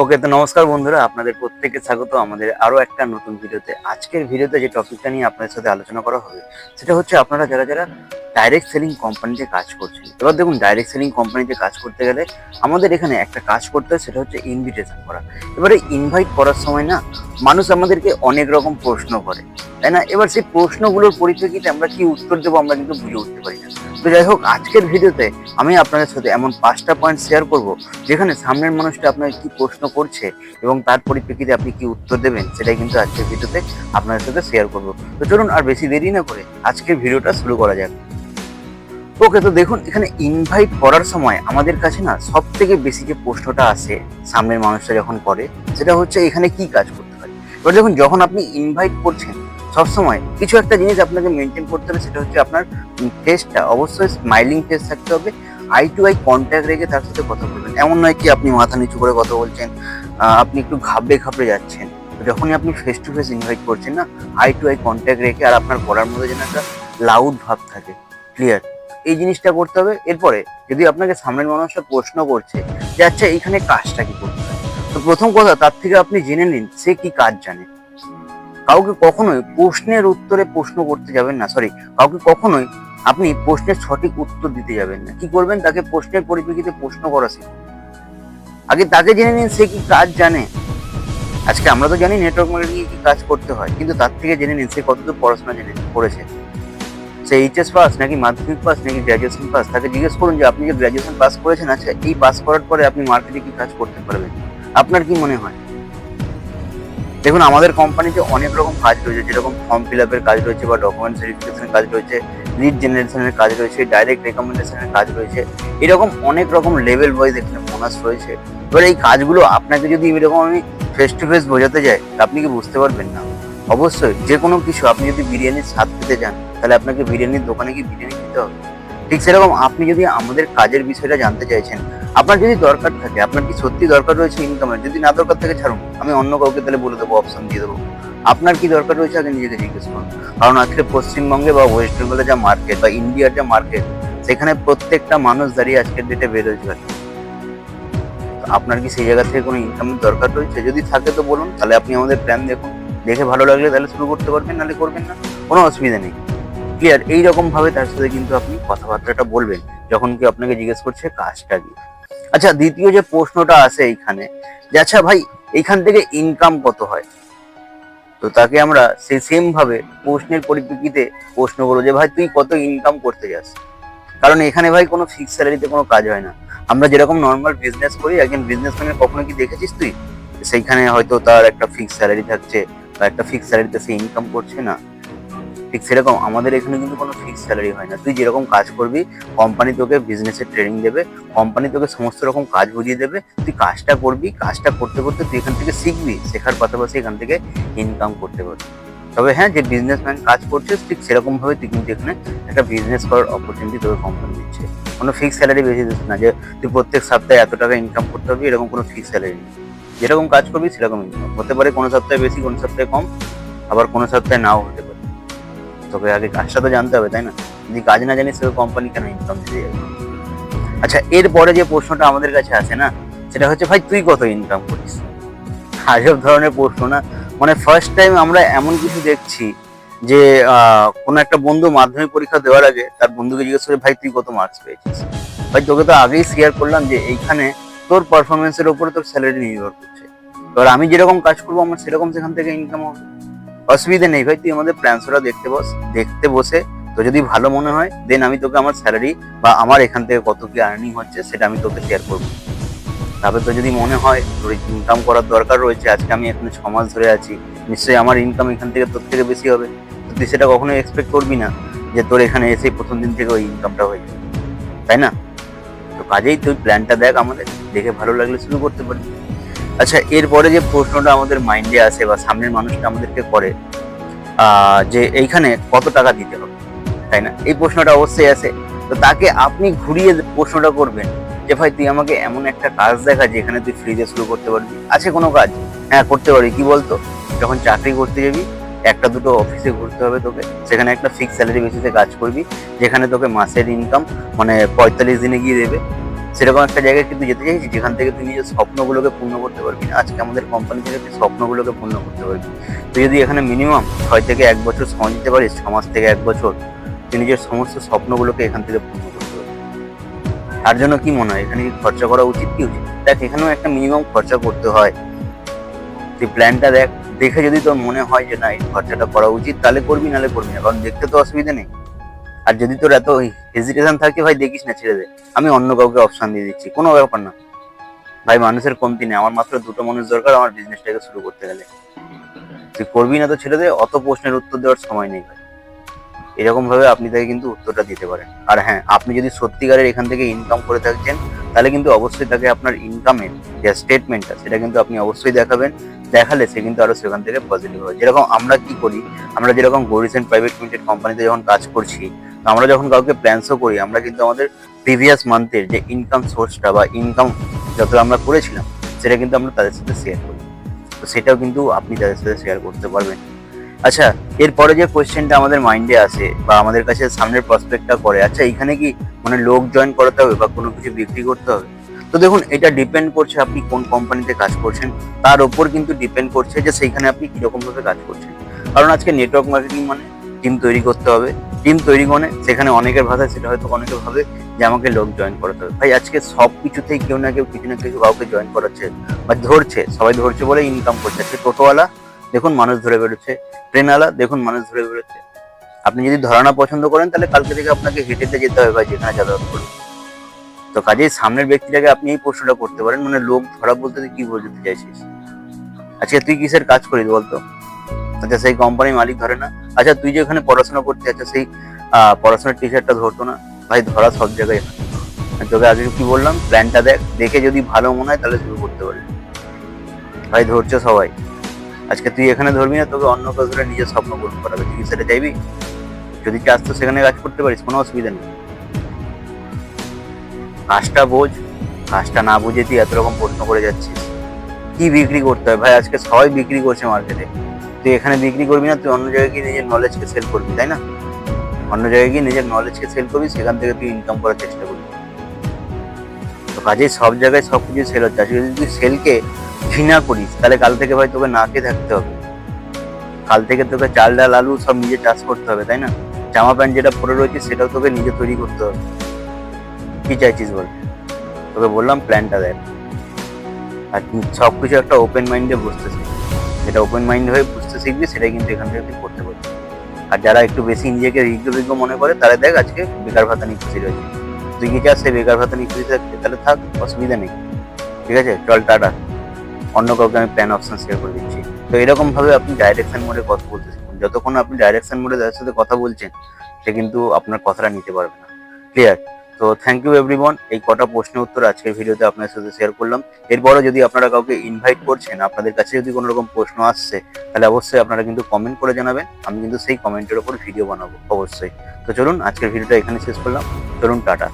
ওকে, তো নমস্কার বন্ধুরা, আপনাদের প্রত্যেককে স্বাগত আমাদের আরো একটা নতুন ভিডিওতে। আজকের ভিডিওতে যে টপিকটা নিয়ে আপনাদের সাথে আলোচনা করা হবে সেটা হচ্ছে আপনারা যারা যারা ডাইরেক্ট সেলিং কোম্পানিতে কাজ করছেন। এবার দেখুন, ডাইরেক্ট সেলিং কোম্পানিতে কাজ করতে গেলে আমাদের এখানে একটা কাজ করতে হয়, সেটা হচ্ছে ইনভিটেশন করা। এবারে ইনভাইট করার সময় না মানুষ আমাদেরকে অনেক রকম প্রশ্ন করে, তাই না? এবার সেই প্রশ্নগুলোর পরিপ্রেক্ষিতে আমরা কি উত্তর দেবো আমরা কিন্তু বুঝে উঠতে পারি না। তো যাই হোক, আজকের ভিডিওতে আমি আপনাদের সাথে এমন 5টা পয়েন্ট শেয়ার করব যেখানে সামনের মানুষটা আপনাকে কি প্রশ্ন করছে এবং তার পরিপ্রেক্ষিতে আপনি কি উত্তর দেবেন, সেটাই কিন্তু আজকের ভিডিওতে আপনাদের সাথে শেয়ার করব। তো চলুন আর বেশি দেরি না করে আজকের ভিডিওটা শুরু করা যাক। ওকে, তো দেখুন, এখানে ইনভাইট করার সময় আমাদের কাছে না সব থেকে বেশি যে প্রশ্নটা আসে সামনের মানুষটা যখন করে, সেটা হচ্ছে এখানে কি কাজ করতে হয়। এবার দেখুন, যখন আপনি ইনভাইট করছেন সবসময় কিছু একটা জিনিস আপনাকে মেনটেন করতে হবে, সেটা হচ্ছে আপনার ফেসটা অবশ্যই স্মাইলিং ফেস থাকতে হবে। আই টু আই কন্ট্যাক্ট রেখে তার সাথে কথা বলবেন। এমন নয় কি আপনি মাথা নিচু করে কথা বলছেন, আপনি একটু ঘাবড়ে ঘাবড়ে যাচ্ছেন। যখনই আপনি ফেস টু ফেস ইনভাইট করছেন না, আই টু আই কন্ট্যাক্ট রেখে আর আপনার গলার মধ্যে যেন একটা লাউড ভাব থাকে, ক্লিয়ার, এই জিনিসটা করতে হবে। এরপরে যদি আপনাকে সামনের মানুষটা প্রশ্ন করছে যে আচ্ছা এইখানে কাজটা কি করতে হয়, তো প্রথম কথা তার থেকে আপনি জেনে নিন সে কি কাজ জানে। কাউকে কখনোই প্রশ্নের উত্তরে প্রশ্ন করতে যাবেন না, কাউকে কখনোই আপনি প্রশ্নের সঠিক উত্তর দিতে যাবেন না। কি করবেন, তাকে প্রশ্নের পরিপ্রেক্ষিতে প্রশ্ন করা শিখুন। আগে তাকে জেনে নিন সে কি কাজ জানে। আজকে আমরা তো জানি নেটওয়ার্ক মার্কেটিং কি কাজ করতে হয়, কিন্তু তার থেকে জেনে নিন সে কতদূর পড়াশোনা করেছে। সে এইচএস পাস নাকি মাধ্যমিক পাস নাকি গ্র্যাজুয়েশন পাস, তাকে জিজ্ঞেস করুন যে আপনি যে গ্র্যাজুয়েশন পাস করেছেন, আচ্ছা এই পাস করার পরে আপনি মার্কেটে কি কাজ করতে পারবেন, আপনার কি মনে হয়? দেখুন, আমাদের কোম্পানিতে অনেক রকম কাজ রয়েছে, যেরকম ফর্ম ফিল আপের কাজ রয়েছে বা ডকুমেন্ট ভেরিফিকেশনের কাজ রয়েছে, লিড জেনারেশনের কাজ রয়েছে, ডাইরেক্ট রেকমেন্ডেশনের কাজ রয়েছে। এরকম অনেক রকম লেভেল ওয়াইজ এখানে বোনাস রয়েছে। এবার এই কাজগুলো আপনাকে যদি এরকম আমি ফেস টু ফেস বোঝাতে যাই, আপনি কি বুঝতে পারবেন না? অবশ্যই যে কোনো কিছু, আপনি যদি বিরিয়ানির স্বাদ পেতে চান তাহলে আপনাকে বিরিয়ানির দোকানে গিয়ে বিরিয়ানি খেতে হবে। ঠিক সেরকম আপনি যদি আমাদের কাজের বিষয়টা জানতে চাইছেন, আপনার যদি দরকার থাকে, আপনার কি সত্যি দরকার রয়েছে ইনকামের, যদি না দরকার থাকে ছাড়ুন, আমি অন্য কাউকে তাহলে বলে দেবো, অপশন দিয়ে দেবো। আপনার কি দরকার রয়েছে আগে নিজেকে জিজ্ঞেস করুন। কারণ আজকে পশ্চিমবঙ্গে বা ওয়েস্ট বেঙ্গলের যা মার্কেট বা ইন্ডিয়ার যা মার্কেট, সেখানে প্রত্যেকটা মানুষ দাঁড়িয়ে আজকের ডেটে বেরোজগার। আপনার কি সেই জায়গা থেকে কোনো ইনকামের দরকার রয়েছে? যদি থাকে তো বলুন, তাহলে আপনি আমাদের প্ল্যান দেখুন, দেখে ভালো লাগলে তাহলে শুরু করতে পারবেন, নাহলে করবেন না, কোনো অসুবিধা নেই। ক্লিয়ার? এইরকম ভাবে তার সাথে কিন্তু আপনি কথাবার্তাটা বলবেন যখন কি আপনাকে জিজ্ঞেস করছে কাজটা কি। আচ্ছা, দ্বিতীয় যে প্রশ্নটা আসে এইখানে, যে আচ্ছা ভাই এইখান থেকে ইনকাম কত হয়, তো তাকে আমরা সেই সেম ভাবে প্রশ্নের পরিপ্রেক্ষিতে প্রশ্ন করবো যে ভাই তুই কত ইনকাম করতে যাস। কারণ এখানে ভাই কোনো ফিক্স স্যালারিতে কোনো কাজ হয় না। আমরা যেরকম নর্মাল বিজনেস করি, একজন বিজনেসম্যানের কখনো কি দেখেছিস তুই সেইখানে হয়তো তার একটা ফিক্স স্যালারি থাকছে বা একটা ফিক্স স্যালারিতে সে ইনকাম করছে না? ঠিক সেরকম আমাদের এখানে কিন্তু কোনো ফিক্স স্যালারি হয় না। তুই যেরকম কাজ করবি, কোম্পানি তোকে বিজনেসের ট্রেনিং দেবে, কোম্পানি তোকে সমস্ত রকম কাজ বুঝিয়ে দেবে, তুই কাজটা করবি, কাজটা করতে করতে তুই এখান থেকে শিখবি, শেখার পাশাপাশি এখান থেকে ইনকাম করতে পারবি। তবে হ্যাঁ, যে বিজনেসম্যান কাজ করছিস ঠিক সেরকম ভাবে তুই কিন্তু এখানে একটা বিজনেস করার অপরচুনিটি তোকে কোম্পানি দিচ্ছে। কোনো ফিক্স স্যালারি বেশি দিচ্ছে না যে তুই প্রত্যেক সপ্তাহে এত টাকা ইনকাম করতে পারবি, এরকম কোনো ফিক্স স্যালারি নেই। যেরকম কাজ করবি সেরকম ইনকাম হতে পারে, কোনো সপ্তাহে বেশি কোনো সপ্তাহে কম, আবার কোনো সপ্তাহে নাও হতে পারে। তবে আগে কাজটা তো জানতে হবে, তাই না? যদি কাজ না জানিস তবে কোম্পানি কেন ইনকাম দিতে যাবে? আচ্ছা, এরপরে যে প্রশ্নটা আমাদের কাছে আসে না, সেটা হচ্ছে ভাই তুই কত ইনকাম করিস। আজব ধরনের প্রশ্ন না? মানে ফার্স্ট টাইম আমরা এমন কিছু দেখছি যে কোনো একটা বন্ধু মাধ্যমিক পরীক্ষা দেওয়ার আগে তার বন্ধুকে জিজ্ঞেস করে ভাই তুই কত মার্কস পেয়েছিস। ভাই তোকে তো আগেই শেয়ার করলাম যে এইখানে তোর পারফরমেন্সের উপরে তোর স্যালারি নির্ভর করছে। এবার আমি যেরকম কাজ করবো আমার সেরকম সেখান থেকে ইনকাম হবে, অসুবিধা নেই। ভাই তুই আমাদের প্ল্যানসটা দেখতে বসে তো যদি ভালো মনে হয় দেন আমি তোকে আমার স্যালারি বা আমার এখান থেকে কত কি আর্নিং হচ্ছে সেটা আমি তোকে শেয়ার করবো। তারপরে তো যদি মনে হয় তোর ইনকাম করার দরকার রয়েছে, আজকে আমি এখানে 6 মাস ধরে আছি, নিশ্চয়ই আমার ইনকাম এখান থেকে তোর থেকে বেশি হবে, তুই সেটা কখনোই এক্সপেক্ট করবি না যে তোর এখানে এসে প্রথম দিন থেকে ওই ইনকামটা হয়ে যাবে, তাই না? তো কাজেই তুই প্ল্যানটা দেখ, আমাদের দেখে ভালো লাগলে শুরু করতে পারবি। আচ্ছা, এরপরে যে প্রশ্নটা আমাদের মাইন্ডে আসে বা সামনের মানুষটা আমাদেরকে করে যে এইখানে কত টাকা দিতে হবে, তাই না? এই প্রশ্নটা অবশ্যই আসে। তো তাকে আপনি ঘুরিয়ে প্রশ্নটা করবেন যে ভাই তুই আমাকে এমন একটা কাজ দেখা যেখানে তুই ফ্রিতে শুরু করতে পারবি। আছে কোনো কাজ? হ্যাঁ করতে পারবি। কি বলতো, যখন চাকরি করতে যাবি একটা দুটো অফিসে ঘুরতে হবে তোকে, সেখানে একটা ফিক্স স্যালারি বেসিসে কাজ করবি, যেখানে তোকে মাসের ইনকাম মানে 45 দিনে গিয়ে দেবে, সেরকম একটা জায়গায় কিন্তু যেতে চাইছি যেখান থেকে তুই নিজের স্বপ্নগুলোকে পূর্ণ করতে পারবি। আজকে আমাদের কোম্পানি থেকে তুই স্বপ্নগুলোকে পূর্ণ করতে পারবি। তুই যদি এখানে মিনিমাম 6 থেকে 1 বছর সময় দিতে পারিস, 6 মাস থেকে 1 বছর, তুই নিজের সমস্ত স্বপ্নগুলোকে এখান থেকে পূর্ণ করতে পারবি। তার জন্য কি মনে হয় এখানে কি খরচা করা উচিত কি উচিত? দেখ, এখানেও একটা মিনিমাম খরচা করতে হয়। তুই প্ল্যানটা দেখ, দেখে যদি তোর মনে হয় যে না এই খরচাটা করা উচিত, তাহলে করবি, নাহলে করবি না, কারণ দেখতে তো অসুবিধা নেই। আর যদি তোর এত হেজিটেশন থাকে, ভাই দেখিস না, ছেড়ে দে, আমি অন্য কাউকে অপশন দিয়ে দিচ্ছি, কোনো ব্যাপার না ভাই। মানুষের কমতি নেই, আমার মাত্র 2টো মানুষ দরকার আমার বিজনেসটাকে শুরু করতে গেলে। তুই করবি না তো ছেড়ে দে, অত প্রশ্নের উত্তর দেওয়ার সময় নেই ভাই। এরকম ভাবে আপনি তাকে কিন্তু উত্তরটা দিতে পারেন। আর হ্যাঁ, আপনি যদি সত্যিকারের এখান থেকে ইনকাম করে থাকছেন, তাহলে কিন্তু অবশ্যই তাকে আপনার ইনকামের যে স্টেটমেন্টটা, সেটা কিন্তু আপনি অবশ্যই দেখাবেন। দেখালে সে কিন্তু আরো সেখান থেকে পজিটিভ হয়। যেরকম আমরা কি করি, আমরা যেরকম গরিসেন্ট প্রাইভেট লিমিটেড কোম্পানিতে যখন কাজ করছি, তো আমরা যখন কাউকে প্ল্যান শো করি, আমরা কিন্তু আমাদের প্রিভিয়াস মান্থের যে ইনকাম সোর্সটা বা ইনকাম যত আমরা করেছিলাম, সেটা কিন্তু আমরা তাদের সাথে শেয়ার করি। তো সেটাও কিন্তু আপনি তাদের সাথে শেয়ার করতে পারবেন। আচ্ছা, এরপরে যে কোয়েশ্চেনটা আমাদের মাইন্ডে আসে বা আমাদের কাছে সামনের প্রসপেক্টটা করে, আচ্ছা এখানে কি মানে লোক জয়েন করাতে হবে বা কোনো কিছু বিক্রি করতে হবে? তো দেখুন, এটা ডিপেন্ড করছে আপনি কোন কোম্পানিতে কাজ করছেন, তার ওপর কিন্তু ডিপেন্ড করছে যে সেইখানে আপনি কিরকম ভাবে কাজ করছেন। কারণ আজকে নেটওয়ার্ক মার্কেটিং মানে টিম তৈরি করতে হবে। টিম তৈরি করে সেখানে অনেকের ভাষায় সেটা হয়তো অনেকে ভাবে যে আমাকে লোক জয়েন করাতে হবে। ভাই আজকে সব কিছুতেই কেউ না কেউ কিছু না কিছু কাউকে জয়েন করাচ্ছে বা ধরছে, সবাই ধরছে বলে ইনকাম করছে। আজকে টোটোওয়ালা দেখুন মানুষ ধরে বেরোচ্ছে, ট্রেনওয়ালা দেখুন মানুষ ধরে বেরোচ্ছে। আপনি যদি ধরানা পছন্দ করেন, তাহলে কালকে থেকে আপনাকে হেঁটে যেতে হবে ভাই, যেখানে যাতায়াত করুন। তো কাজেই সামনের ব্যক্তিটাকে আপনি এই প্রশ্নটা করতে পারেন, মানে লোক ধরা বলতে তুই কি বোঝাতে চাইছিস? আজকে তুই কিসের কাজ করিস বলতো? আচ্ছা সেই কোম্পানির মালিক ধরে না? আচ্ছা তুই যে এখানে পড়াশোনা করতে, আচ্ছা সেই পড়াশোনার টিচারটা ধরতো না? ভাই ধরা সব জায়গায় হয়। তোকে আগে কি বললাম, প্ল্যানটা দেখ, দেখে যদি ভালো মনে হয় তাহলে শুরু করতে পারবি। ভাই ধরছে সবাই, আজকে তুই এখানে ধরবি না, তোকে অন্য কাজ ধরে নিজের স্বপ্ন পূরণ করাবে। তুই সেটা চাইবি? যদি চাস তো সেখানে কাজ করতে পারিস, কোনো অসুবিধা নেই। কাজটা বোঝ, কাজটা না বুঝে তুই এত রকম প্রশ্ন করে যাচ্ছিস। কি বিক্রি করতে হয় ভাই, আজকে সবাই বিক্রি করছে মার্কেটে। তুই এখানে বিক্রি করবি না, তুই অন্য জায়গায় গিয়ে নিজের নলেজকে সেল করবি, তাই না? অন্য জায়গায় গিয়ে নিজের নলেজকে সেল করবি, সেখান থেকে তুই ইনকাম করার চেষ্টা করবি। তো কাজেই সব জায়গায় সবকিছু সেল হচ্ছে। আজকে যদি তুই সেলকে ঘৃণা করিস, তাহলে কাল থেকে ভাই তোকে না খেয়ে থাকতে হবে। কাল থেকে তোকে চাল ডাল আলু সব নিজে চাষ করতে হবে, তাই না? জামা প্যান্ট যেটা পরে রয়েছে সেটাও তোকে নিজে তৈরি করতে হবে। কি চাইছিস বল? তোকে বললাম প্ল্যানটা দেখ, আর সবকিছু একটা ওপেন মাইন্ডে বুঝতে শিখবি। যেটা ওপেন মাইন্ড হয়ে বুঝতে শিখবি, সেটাই কিন্তু এখান থেকে তুই করতে পারবি। আর যারা একটু বেশি নিজেকে বিজ্ঞ মনে করে, তারা দেখ আজকে বেকার ভাতা নিয়ে খুশি রয়েছে। তুই কি চাস সেই বেকার ভাতা নিয়ে খুশি থাকতে? তাহলে থাক, অসুবিধা নেই। ঠিক আছে, চল টাটা। অন্য কাউকে আমি প্ল্যান অপশন শেয়ার করে দিচ্ছি। তো এরকম ভাবে আপনি ডাইরেকশন মোডে কথা বলতে শিখুন। যতক্ষণ আপনি ডাইরেকশন মোডে তাদের সাথে কথা বলছেন, সে কিন্তু আপনার কথাটা নিতে পারবে না। ক্লিয়ার? তো থ্যাংক ইউ এভরিওয়ান, এই কটা প্রশ্নের উত্তর আজকের ভিডিওতে আপনার সাথে শেয়ার করলাম। এরপরও যদি আপনারা কাউকে ইনভাইট করছেন, আপনাদের কাছে যদি কোনো রকম প্রশ্ন আসছে, তাহলে অবশ্যই আপনারা কিন্তু কমেন্ট করে জানাবেন। আমি কিন্তু সেই কমেন্টের উপর ভিডিও বানাবো অবশ্যই। তো চলুন আজকের ভিডিওটা এখানে শেষ করলাম। চলুন টাটা।